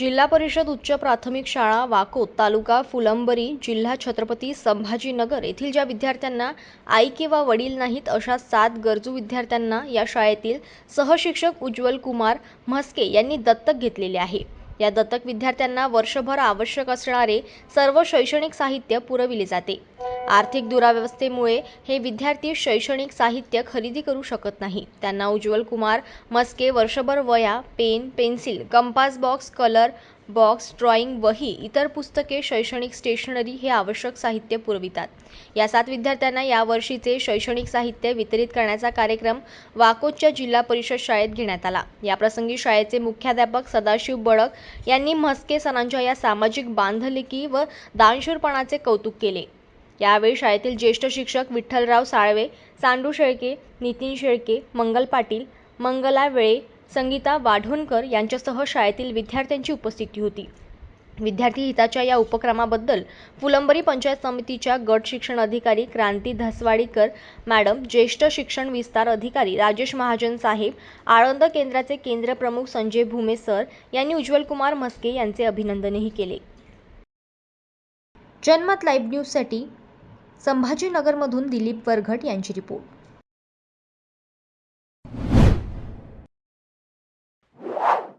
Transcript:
जिल्हा परिषद उच्च प्राथमिक शाळा वाकोद तालुका फुलंबरी जिल्हा छत्रपती संभाजीनगर येथील ज्या विद्यार्थ्यांना आई किंवा वडील नाहीत अशा 7 गरजू विद्यार्थ्यांना या शाळेतील सहशिक्षक उज्ज्वल कुमार म्हस्के यांनी दत्तक घेतलेले आहे। या दत्तक विद्यार्थ्यांना वर्षभर आवश्यक असणारे सर्व शैक्षणिक साहित्य पुरविले जाते। आर्थिक दुरावस्थेमुळे हे विद्यार्थी शैक्षणिक साहित्य खरेदी करू शकत नाही। त्यांना उज्ज्वल कुमार म्हस्के वर्षभर वह्या, pen, pencil, compass box, colour box, drawing वही, इतर पुस्तके, शैक्षणिक स्टेशनरी हे आवश्यक साहित्य पुरवितात। या 7 विद्यार्थ्यांना या वर्षीचे शैक्षणिक साहित्य वितरित करण्याचा कार्यक्रम वाकोदच्या जिल्हा परिषद शाळेत घेण्यात आला। याप्रसंगी शाळेचे मुख्याध्यापक सदाशिव बडक यांनी म्हस्के सरांच्या या सामाजिक बांधिलकी व दानशूरपणाचे कौतुक केले। यावेळी शाळेतील ज्येष्ठ शिक्षक विठ्ठलराव साळवे, सांडू शेळके, नितीन शेळके, मंगल पाटील, मंगला वेळे, संगीता वाढोणकर यांच्यासह शाळेतील विद्यार्थ्यांची उपस्थिती होती। विद्यार्थी हिताच्या या उपक्रमाबद्दल फुलंबरी पंचायत समितीच्या गट शिक्षण अधिकारी क्रांती धसवाडीकर मॅडम, ज्येष्ठ शिक्षण विस्तार अधिकारी राजेश महाजन साहेब, आळंद केंद्राचे केंद्र प्रमुख संजय भूमे सर यांनी उज्ज्वल कुमार म्हस्के यांचे अभिनंदनही केले। जनमत लाईव्ह न्यूजसाठी संभाजीनगरमधून दिलीप वरघट यांची रिपोर्ट।